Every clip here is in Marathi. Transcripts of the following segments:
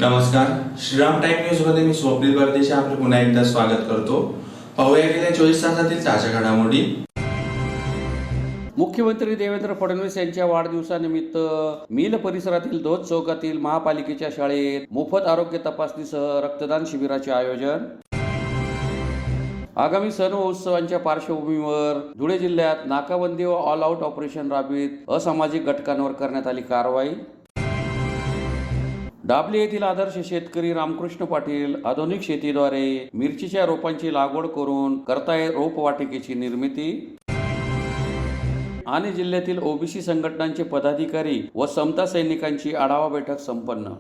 नमस्कार, श्रीराम टाइम न्यूज मध्ये मी स्वप्नील परदेशी आपले पुन्हा एकदा स्वागत करतो। पाहूया गेल्या 24 तासातील ताज्या घडामोडी। मुख्यमंत्री देवेंद्र फडणवीस यांच्या वाढदिवसानिमित्त मिल परिसरातील ध्वज चौकातील महापालिकेच्या शाळेत मोफत आरोग्य तपासणीसह रक्तदान शिबिराचे आयोजन। आगामी सण व उत्सवांच्या पार्श्वभूमीवर धुळे जिल्ह्यात नाकाबंदी व ऑल आउट ऑपरेशन राबवित असामाजिक घटकांवर करण्यात आली कारवाई। डाबली येथील आदर्श शेतकरी रामकृष्ण पाटील आधुनिक शेतीद्वारे मिरचीच्या रोपांची लागवड करून करतायत रोपवाटिकेची निर्मिती। आणि जिल्ह्यातील ओबीसी संघटनांचे पदाधिकारी व समता सैनिकांची आढावा बैठक संपन्न।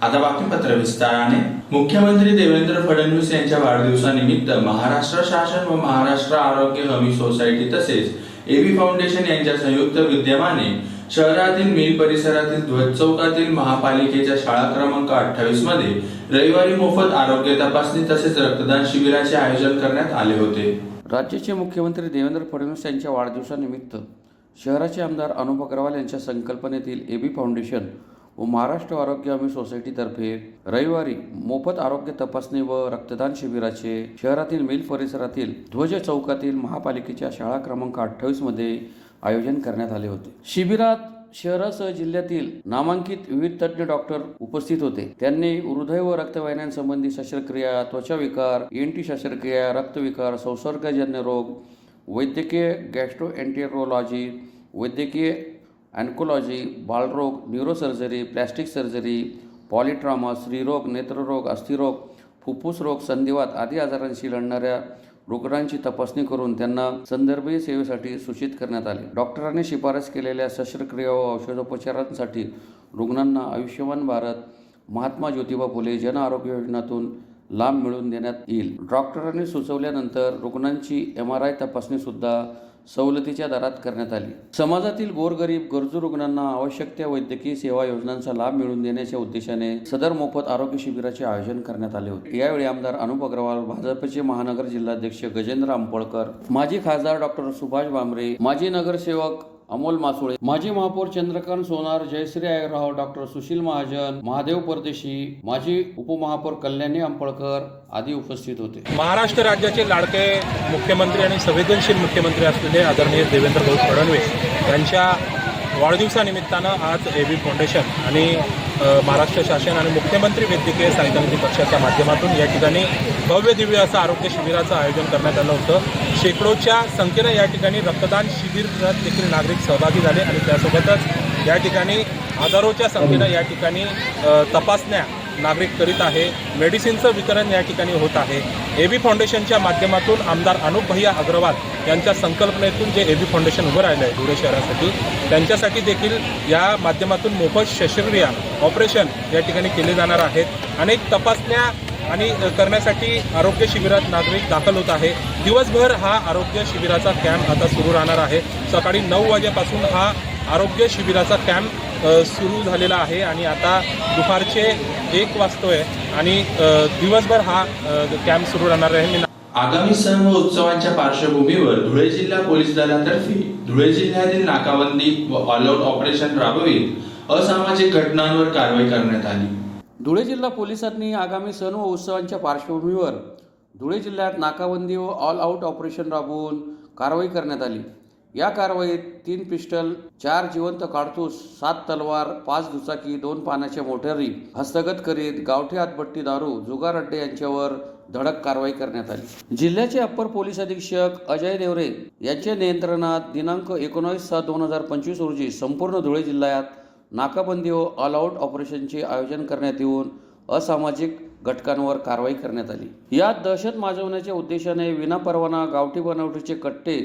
आता बातमीपत्र विस्ताराने। मुख्यमंत्री देवेंद्र फडणवीस यांच्या वाढदिवसानिमित्त महाराष्ट्र शासन व महाराष्ट्र आरोग्य हमी सोसायटी तसेच एबी फाउंडेशन यांच्या संयुक्त विद्यमाने शहरातील मिल परिसरातील ध्वज चौकातील महापालिकेच्या शाळा क्रमांक 28 मध्ये रविवारी मोफत आरोग्य तपासणी तसेच रक्तदान शिबिराचे आयोजन करण्यात आले होते। राज्याचे मुख्यमंत्री देवेंद्र फडणवीस यांच्या वाढदिवसानिमित्त शहराचे आमदार अनुप अग्रवाल यांच्या संकल्पनेतील एबी फाउंडेशन व महाराष्ट्र आरोग्य हमी सोसायटीतर्फे रविवारी मोफत आरोग्य तपासणी व रक्तदान शिबिराचे शहरातील मिल परिसरातील ध्वज चौकातील महापालिकेच्या शाळा क्रमांक 28 मध्ये आयोजन करण्यात आले होते। शिबिरात शहरासह जिल्ह्यातील नामांकित विविध तज्ञ डॉक्टर उपस्थित होते। त्यांनी हृदय व रक्तवाहिन्यांसंबंधी शस्त्रक्रिया, त्वचाविकार, ENT शस्त्रक्रिया, रक्तविकार, संसर्गजन्य रोग, वैद्यकीय गॅस्ट्रोएंटेरोलॉजी, वैद्यकीय ऑन्कोलॉजी, बालरोग, न्यूरोसर्जरी, प्लॅस्टिक सर्जरी, पॉलिट्रॉमा, स्त्रीरोग, नेत्ररोग, अस्थिरोग, फुफ्फुस रोग, संधिवात आदी आजारांशी लढणाऱ्या रुग्णांची तपासणी करून त्यांना संदर्भीय सेवेसाठी सूचित करण्यात आले। डॉक्टरांनी शिफारस केलेल्या शस्त्रक्रिया व औषधोपचारांसाठी रुग्णांना आयुष्यमान भारत, महात्मा ज्योतिबा फुले जन आरोग्य योजनेतून लाभ मिळवून देण्यात येईल। डॉक्टरांनी सुचवल्यानंतर रुग्णांची MRI तपासणी सुद्धा सवलतीच्या दरात करण्यात आली। समाजातील गोरगरीब गरजू रुग्णांना आवश्यक त्या वैद्यकीय सेवा योजनांचा लाभ मिळवून देण्याच्या उद्देशाने सदर मोफत आरोग्य शिबिराचे आयोजन करण्यात आले होते। यावेळी आमदार अनुप अग्रवाल, भाजपचे महानगर जिल्हाध्यक्ष गजेंद्र अंपळकर, माजी खासदार डॉक्टर सुभाष भामरे, माजी नगरसेवक अमोल मासुळे, माजी महापौर चंद्रकांत सोनार, जयश्री आयरराव, डॉक्टर सुशील महाजन, महादेव परदेशी, माजी उपमहापौर कल्याणी अंपळकर आदी उपस्थित होते। महाराष्ट्र राज्याचे लाडके मुख्यमंत्री आणि संवेदनशील मुख्यमंत्री असलेले आदरणीय देवेंद्र भाऊ फडणवीस यांच्या वाढदिवसानिमित्तानं आज एबी फाउंडेशन आणि महाराष्ट्र शासन आणि मुख्यमंत्री वैद्यकीय सहायता निधी पक्षाच्या माध्यमातून या ठिकाणी भव्य दिव्य असं आरोग्य शिबिराचं आयोजन करण्यात आलं होतं। शेकडोच्या संख्येनं या ठिकाणी रक्तदान शिबिरात देखील नागरिक सहभागी झाले आणि त्यासोबतच या ठिकाणी हजारोच्या संख्येनं या ठिकाणी तपासण्या नागरिक करीत आहे। मेडिसिनचं वितरण या ठिकाणी होत आहे। एबी फाउंडेशनच्या माध्यमातून आमदार अनुप भैया अग्रवाल यांच्या संकल्पनेतून जे एबी फाउंडेशन उभं राहिलं आहे धुळे शहरासाठी, त्यांच्यासाठी देखील या माध्यमातून मोफत शस्त्रक्रिया ऑपरेशन या ठिकाणी केले जाणार आहेत। अनेक तपासण्या आणि करण्यासाठी आरोग्य शिबिरात नागरिक दाखल होत आहे। दिवसभर हा आरोग्य शिबिराचा कॅम्प आता सुरू राहणार आहे। सकाळी 9 वाजेपासून हा आरोग्य शिबिराचा कॅम्प सुरू झालेला आहे आणि आता दुपारचे 1 वाजतोय आणि दिवसभर हा कॅम्प सुरू राहणार आहे। आगामी सण व उत्सवांच्या पार्श्वभूमीवर धुळे जिल्हा पोलीस दलातर्फे धुळे जिल्ह्यातील नाकाबंदी व ऑल आउट ऑपरेशन राबवित असामाजिक घटनांवर कारवाई करण्यात आली। धुळे जिल्हा पोलिसांनी आगामी सण व उत्सवांच्या पार्श्वभूमीवर धुळे जिल्ह्यात नाकाबंदी व ऑल आउट ऑपरेशन राबवून कारवाई करण्यात आली। या कारवाईत 3 पिस्टल, 4 जिवंत काडतूस, 7 तलवार, 5 दुचाकी, 2 पाण्याच्या मोटारी हस्तगत करीत गावठी हातभट्टी दारू, जुगार अड्डे यांच्यावर धडक कारवाई करण्यात आली। जिल्ह्याचे अप्पर पोलीस अधीक्षक अजय देवरे यांच्या नियंत्रणात दिनांक 19/7/2025 रोजी संपूर्ण धुळे जिल्ह्यात नाकाबंदी व ऑल आउट ऑपरेशनचे आयोजन करण्यात येऊन असामाजिक घटकांवर कारवाई करण्यात आली। यात दहशत माजवण्याच्या उद्देशाने विनापरवाना गावठी बनावटीचे कट्टे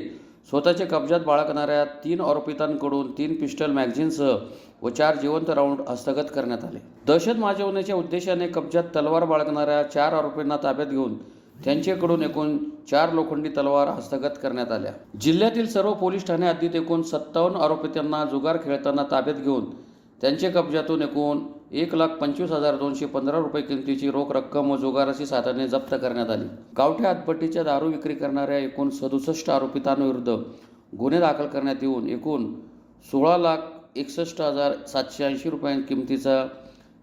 स्वतःच्या कब्जात बाळगणाऱ्या 3 आरोपितांकडून 3 पिस्टल मॅगझिनसह व 4 जिवंत राऊंड हस्तगत करण्यात आले। दहशत माजवण्याच्या उद्देशाने कब्जात तलवार बाळगणाऱ्या 4 आरोपींना ताब्यात घेऊन त्यांच्याकडून एकूण 4 लोखंडी तलवार हस्तगत करण्यात आल्या। जिल्ह्यातील सर्व पोलीस ठाणे हद्दीत एकूण 57 आरोपितांना जुगार खेळताना ताब्यात घेऊन त्यांच्या कब्जातून एकूण 1,25,215 रुपये किमतीची रोख रक्कम व जुगाराची साधने जप्त करण्यात आली। गावठी हातभट्टीच्या दारू विक्री करणाऱ्या एकूण 67 आरोपितांविरुद्ध गुन्हे दाखल करण्यात येऊन एकूण 16,61,780 रुपये किमतीचा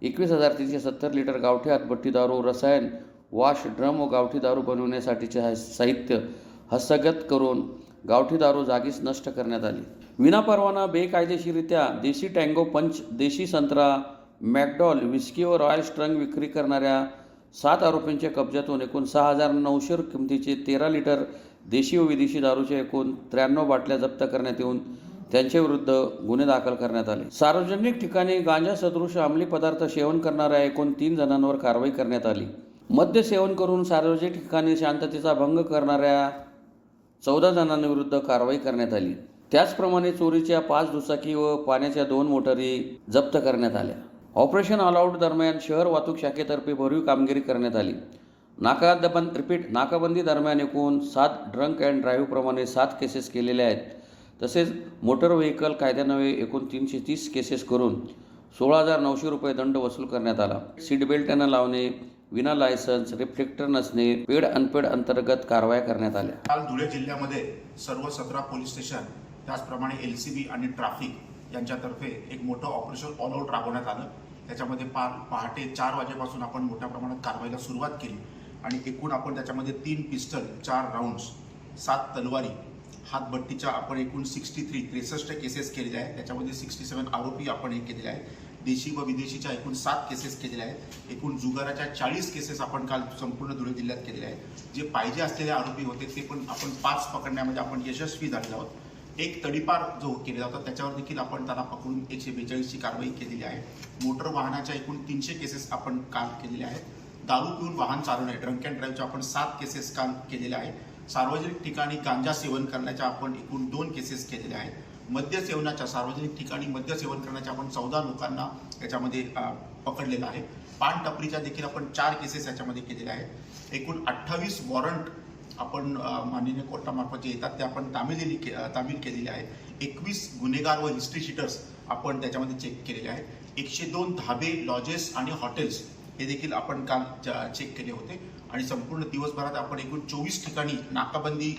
21,370 लिटर गावठी हातभट्टी दारू, रसायन, वॉश ड्रम व गावठी दारू बनवण्यासाठीचे साहित्य हस्तगत करून गावठी दारू जागीच नष्ट करण्यात आली. विनापरवाना बेकायदेशीरित्या देशी टँगो पंच, देशी संत्रा, मॅकडॉल, विस्की व रॉयल स्ट्रंग विक्री करणाऱ्या 7 आरोपींच्या कब्जातून एकूण 6,900 किमतीचे 13 लिटर देशी व विदेशी दारूच्या एकूण 93 बाटल्या जप्त करण्यात येऊन त्यांच्याविरुद्ध गुन्हे दाखल करण्यात आले. सार्वजनिक ठिकाणी गांजा सदृश अंमली पदार्थ सेवन करणाऱ्या एकूण 3 जणांवर कारवाई करण्यात आली. मद्य सेवन करून सार्वजनिक ठिकाणी शांततेचा भंग करणाऱ्या 14 जणांविरुद्ध कारवाई करण्यात आली. त्याचप्रमाणे चोरीच्या 5 दुचाकी व पाण्याच्या 2 मोटारी जप्त करण्यात आल्या. ऑपरेशन ऑल आऊट दरम्यान शहर वाहतूक शाखेतर्फे भरीव कामगिरी करण्यात आली. नाकाबंदी दरम्यान एकूण 7 ड्रंक अँड ड्राईव्ह प्रमाणे 7 केसेस केलेल्या आहेत. तसेच मोटर व्हेकल कायद्यान्वये एकूण 330 केसेस करून 16,900 रुपये दंड वसूल करण्यात आला. सीट बेल्ट न लावणे, विना लायसन्स, रिफ्लेक्टर नसणे, पेड अनपेड अंतर्गत कारवाया करण्यात आल्या. काल धुळे जिल्ह्यामध्ये सर्व 17 पोलीस स्टेशन त्याचप्रमाणे LCB आणि ट्रॅफिक यांच्यातर्फे एक मोठं ऑपरेशन ऑल आऊट राबवण्यात आलं. त्याच्यामध्ये पहाटे 4 वाजेपासून आपण मोठ्या प्रमाणात कारवाईला सुरुवात केली आणि एकूण आपण त्याच्यामध्ये 3 पिस्टल, 4 राऊंड्स, 7 तलवारी, हातभट्टीच्या आपण एकूण 63 केसेस केलेल्या आहेत. त्याच्यामध्ये 67 आरोपी आपण हे केलेले आहेत. देशी व विदेशीच्या एकूण 7 केसेस केलेल्या आहेत. एकूण जुगाराच्या 40 केसेस आपण काल संपूर्ण धुळे जिल्ह्यात केलेल्या आहेत. जे पाहिजे असलेले आरोपी होते ते पण आपण 5 पकडण्यामध्ये आपण यशस्वी झालेलो आहोत. एक तडीपार जो केलेला होता त्याच्यावर देखील आपण त्याला पकडून 142ची कारवाई केलेली आहे. मोटर वाहनाच्या एकूण 300 केसेस आपण काल केलेल्या आहेत. दारू पिऊन वाहन चालवणे, ड्रंक अँड ड्राईव्हच्या आपण 7 केसेस काल केलेल्या आहेत. सार्वजनिक ठिकाणी गांजा सेवन करण्याच्या आपण एकूण 2 केसेस केलेल्या आहेत. मद्य सेवनाच्या, सार्वजनिक ठिकाणी मद्य सेवन करण्याच्या आपण 14 लोकांना याच्यामध्ये पकडलेलं आहे. पान टपरीच्या देखील आपण 4 केसेस याच्यामध्ये केलेल्या आहेत. एकूण 28 वॉरंट आपण माननीय कोर्टामार्फत जे येतात ते आपण तामील केलेले आहे. 21 गुन्हेगार व हिस्ट्री शीटर्स आपण त्याच्यामध्ये चेक केलेले आहेत. 102 धाबे, लॉजेस आणि हॉटेल्स हे देखील आपण काल चेक केले होते आणि संपूर्ण दिवसभरात आपण एकूण 24 ठिकाणी नाकाबंदी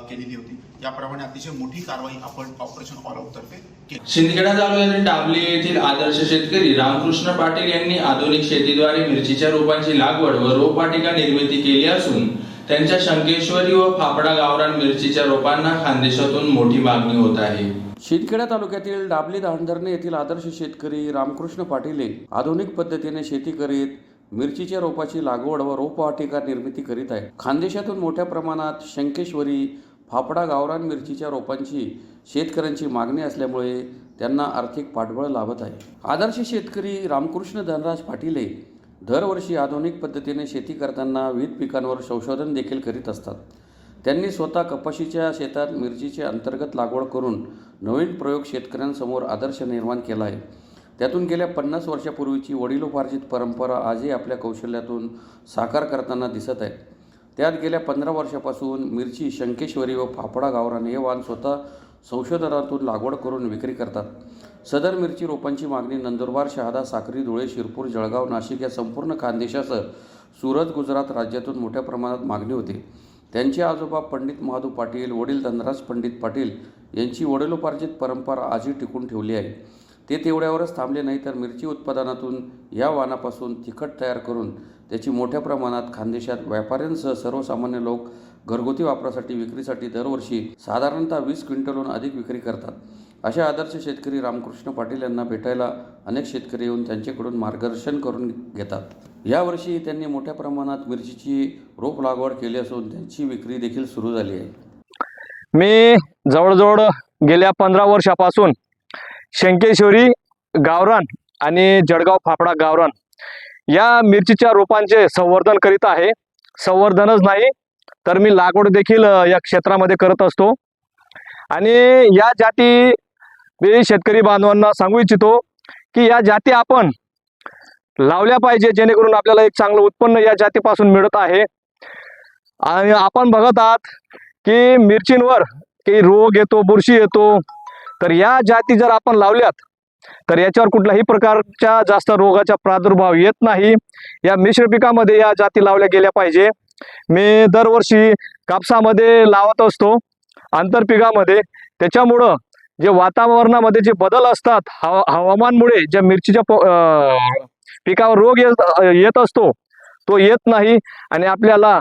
केलेली होती. याप्रमाणे अतिशय मोठी कारवाई आपण ऑपरेशन ऑल आऊट तर्फे केली. शिंदखेडा तालुक्यातील डाबली येथील आदर्श शेतकरी रामकृष्ण पाटील यांनी आधुनिक शेतीद्वारे मिरचीच्या रोपांची लागवड व रोपवाटिका निर्मिती केली असून त्यांच्या शंकेश्वरी व फाफडा गावरान मिरचीच्या रोपांना खानदेशातून मोठी मागणी होत आहे. शिंदखेडा तालुक्यातील डाबली धानधरणे येथील आदर्श शेतकरी रामकृष्ण पाटील आधुनिक पद्धतीने शेती करीत मिरचीच्या रोपाची लागवड व रोपवाटिका निर्मिती करीत आहे. खानदेशातून मोठ्या प्रमाणात शंकेश्वरी, फाफडा गावरान मिरचीच्या रोपांची शेतकऱ्यांची मागणी असल्यामुळे त्यांना आर्थिक पाठबळ लाभत आहे. आदर्श शेतकरी रामकृष्ण धनराज पाटील दरवर्षी आधुनिक पद्धतीने शेती करताना विविध पिकांवर संशोधन देखील करीत असतात. त्यांनी स्वतः कपाशीच्या शेतात मिरचीचे अंतर्गत लागवड करून नवीन प्रयोग शेतकऱ्यांसमोर आदर्श निर्माण केला आहे. त्यातून गेल्या 50 वर्षापूर्वीची वडिलोपार्जित परंपरा आजही आपल्या कौशल्यातून साकार करताना दिसत आहे. त्यात गेल्या 15 वर्षापासून मिरची, शंकेश्वरी व फाफडा गावरान हे वाण स्वतः संशोधनातून लागवड करून विक्री करतात. सदर मिरची रोपांची मागणी नंदुरबार, शहादा, साक्री, धुळे, शिरपूर, जळगाव, नाशिक या संपूर्ण खानदेशासह सुरत, गुजरात राज्यातून मोठ्या प्रमाणात मागणी होते. त्यांचे आजोबा पंडित महादू पाटील, वडील धनराज पंडित पाटील यांची वडिलोपार्जित परंपरा आजही टिकून ठेवली आहे. ते तेवढ्यावरच थांबले नाही तर मिरची उत्पादनातून या वाणापासून तिखट तयार करून त्याची मोठ्या प्रमाणात खानदेशात व्यापाऱ्यांसह सर्वसामान्य लोक घरगुती वापरासाठी विक्रीसाठी दरवर्षी साधारणतः 20 क्विंटलहून अधिक विक्री करतात. अशा आदर्श शेतकरी रामकृष्ण पाटील यांना भेटायला अनेक शेतकरी येऊन त्यांच्याकडून मार्गदर्शन करून घेतात. यावर्षी त्यांनी मोठ्या प्रमाणात मिरचीची रोप लागवड केली असून त्यांची विक्री देखील सुरू झाली आहे. मी जवळजवळ गेल्या 15 वर्षापासून शंकेश्वरी गावरान आणि जळगाव फाफडा गावरान या मिरचीच्या रोपांचे संवर्धन करीत आहे. संवर्धनच नाही तर मी लागवड देखील या क्षेत्रामध्ये करत असतो आणि या जाती मी शेतकरी बांधवांना सांगू इच्छितो की या जाती आपण लावल्या पाहिजे, जेणेकरून आपल्याला एक चांगलं उत्पन्न या जातीपासून मिळत आहे. आणि आपण बघत आहात की मिरचींवर काही रोग येतो, बुरशी येतो, तर या जाती जर आपण लावल्यात तर याच्यावर कुठल्याही प्रकारच्या जास्त रोगाचा प्रादुर्भाव येत नाही. या मिश्र पिकामध्ये या जाती लावल्या गेल्या पाहिजे. मी दरवर्षी कापसामध्ये लावत असतो आंतरपिकामध्ये. त्याच्यामुळं जे वातावरणामध्ये जे बदल असतात हवामानमुळे ज्या मिरचीच्या पिकावर रोग येत असतो तो येत नाही आणि आपल्याला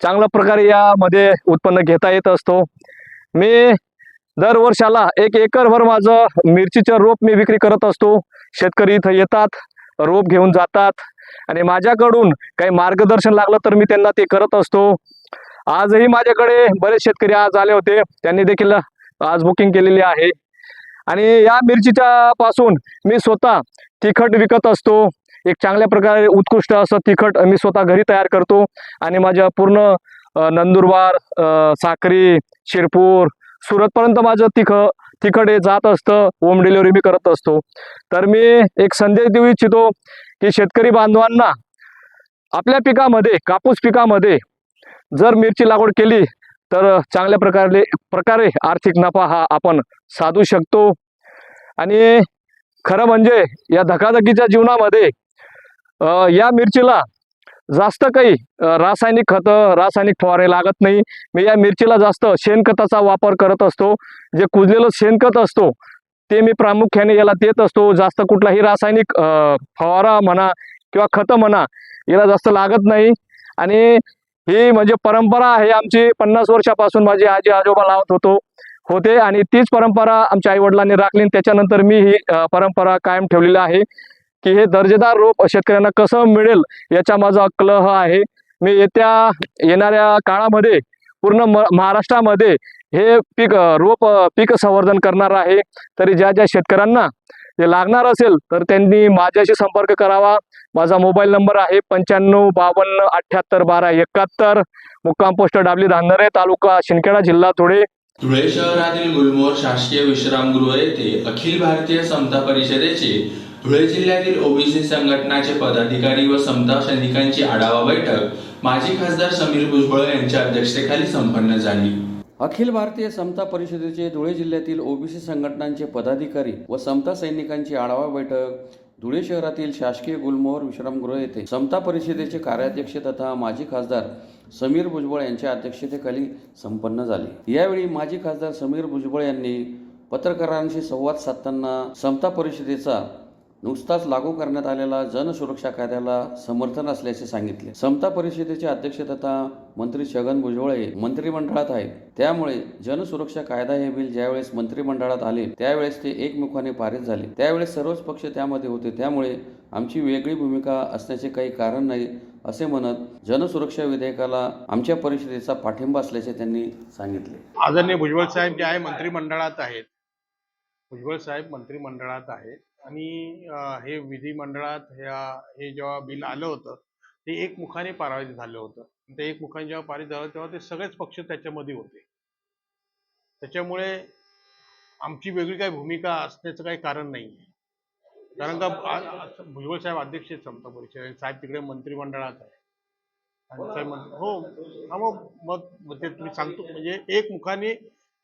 चांगल्या प्रकारे यामध्ये उत्पन्न घेता येत असतो. मी दर वर्षाला 1 एकरभर माझं मिरचीचं रोप मी विक्री करत असतो. शेतकरी इथं येतात, रोप घेऊन जातात आणि माझ्याकडून काही मार्गदर्शन लागलं तर मी त्यांना ते करत असतो. आजही माझ्याकडे बरेच शेतकरी आज आले होते, त्यांनी देखील आज बुकिंग केलेली आहे. आणि या मिरचीच्या पासून मी स्वतः तिखट विकत असतो. एक चांगल्या प्रकारे उत्कृष्ट असं तिखट मी स्वतः घरी तयार करतो आणि माझ्या पूर्ण नंदुरबार, साक्री, शिरपूर, सुरतपर्यंत माझं तिखट हे जात असतं. होम डिलिव्हरी मी करत असतो. तर मी एक संदेश देऊ इच्छितो की शेतकरी बांधवांना आपल्या पिकामध्ये, कापूस पिकामध्ये जर मिरची लागवड केली तर चांगल्या प्रकारे आर्थिक नफा हा आपण साधू शकतो. आणि खरं म्हणजे या धकाधकीच्या जीवनामध्ये या मिरचीला जास्त काही रासायनिक खतं, रासायनिक फवारे लागत नाही. मी या मिरचीला जास्त शेणखताचा वापर करत असतो. जे कुजलेलं शेणखत असतो ते मी प्रामुख्याने याला देत असतो. जास्त कुठलाही रासायनिक फवारा म्हणा किंवा खतं म्हणा याला जास्त लागत नाही. आणि ही म्हणजे परंपरा आहे आमची. 50 वर्षापासून माझे आजी आजोबा लावत होते आणि तीच परंपरा आमच्या आईवडिलांनी राखली. त्याच्यानंतर मी ही परंपरा कायम ठेवलेली आहे की हे दर्जेदार रोप शेतकऱ्यांना कसं मिळेल याचा माझा कलह आहे. मी येणाऱ्या काळामध्ये पूर्ण महाराष्ट्रामध्ये हे पीक संवर्धन करणार आहे. तरी ज्या शेतकऱ्यांना जे लागणार असेल तर त्यांनी माझ्याशी संपर्क करावा. माझा मोबाईल नंबर आहे 95 52 78 12 71. मुक्काम पोस्ट डाबली धांधरे, तालुका शिंदखेडा, जिल्हा धुळे. धुळे शहरातील गुलमोहर शासकीय विश्रामगृह येथे अखिल भारतीय समता परिषदेचे धुळे जिल्ह्यातील ओबीसी संघटनाचे पदाधिकारी व समता सैनिकांची आढावा बैठक माजी खासदार समीर भुजबळ यांच्या अध्यक्षतेखाली संपन्न झाली. अखिल भारतीय समता परिषदेचे धुळे जिल्ह्यातील ओबीसी संघटनांचे पदाधिकारी व समता सैनिकांची आढावा बैठक धुळे शहरातील शासकीय गुलमोहर विश्रामगृह येथे समता परिषदेचे कार्याध्यक्ष तथा माजी खासदार समीर भुजबळ यांच्या अध्यक्षतेखाली संपन्न झाली. यावेळी माजी खासदार समीर भुजबळ यांनी पत्रकारांशी संवाद साधताना समता परिषदेचा नुकताच लागू करण्यात आलेला जनसुरक्षा कायद्याला समर्थन असल्याचे सांगितले. समता परिषदेचे अध्यक्ष तथा मंत्री छगन भुजबळ हे मंत्रिमंडळात आहेत. त्यामुळे जनसुरक्षा कायदा हे बिल ज्यावेळेस मंत्रिमंडळात आले त्यावेळेस ते एकमुखाने पारित झाले. त्यावेळेस सर्वच पक्ष त्यामध्ये होते. त्यामुळे आमची वेगळी भूमिका असण्याचे काही कारण नाही असे म्हणत जनसुरक्षा विधेयकाला आमच्या परिषदेचा पाठिंबा असल्याचे त्यांनी सांगितले. आदरणीय भुजबळ साहेब जे आहे मंत्रिमंडळात आहेत. भुजबळ साहेब मंत्रिमंडळात आहेत आणि हे विधिमंडळात हे जेव्हा बिल आलं होतं ते एकमुखाने पारित झालं होतं. ते एकमुखाने जेव्हा पारित झालं तेव्हा ते सगळेच पक्ष त्याच्यामध्ये होते. त्याच्यामुळे आमची वेगळी काही भूमिका असण्याचं काही कारण नाही. कारण का भुजबळ साहेब अध्यक्ष आहेत समता परिषद, साहेब तिकडे मंत्रिमंडळात आहे आणि साहेब हो मग ते तुम्ही सांगतो म्हणजे एकमुखाने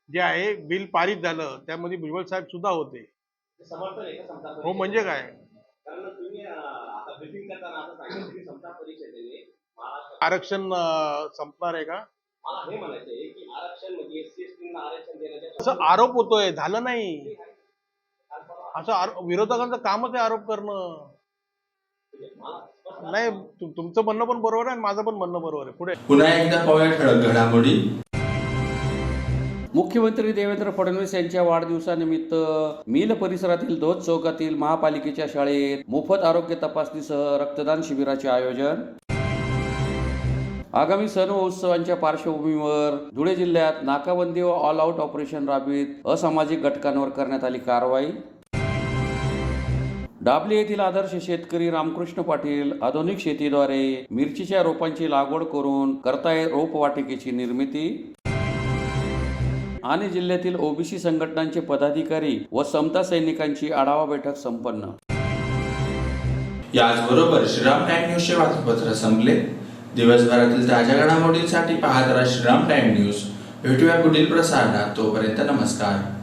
जे आहे बिल पारित झालं त्यामध्ये भुजबळ साहेब सुद्धा होते. हो म्हणजे काय आरक्षण संपणार आहे का असं आरोप होतोय. झालं नाही असं विरोधकांचं कामच आहे आरोप करणं. नाही तुमचं म्हणणं पण बरोबर आहे आणि माझं पण म्हणणं बरोबर आहे. पुढे पुन्हा एकदा पाहूया ठळक घडामोडी. मुख्यमंत्री देवेंद्र फडणवीस यांच्या वाढदिवसानिमित्त मिल परिसरातील ध्वज चौकातील महापालिकेच्या शाळेत मोफत आरोग्य तपासणीसह रक्तदान शिबिराचे आयोजन. आगामी सण व उत्सवांच्या पार्श्वभूमीवर धुळे जिल्ह्यात नाकाबंदी व ऑल आउट ऑपरेशन राबवित असामाजिक घटकांवर करण्यात आली कारवाई. डाबली येथील आदर्श शेतकरी रामकृष्ण पाटील आधुनिक शेतीद्वारे मिरचीच्या रोपांची लागवड करून करतायत रोपवाटिकेची निर्मिती. आणि जिल्ह्यातील ओबीसी संघटनांचे पदाधिकारी व समता सैनिकांची आढावा बैठक संपन्न. याचबरोबर श्रीराम टाइम न्यूजचे बातमीपत्र संपले. दिवसभरातील ताज्या घडामोडींसाठी पाहत राहा श्रीराम टाइम न्यूज. भेटूया पुढील प्रसारणात. तोपर्यंत नमस्कार.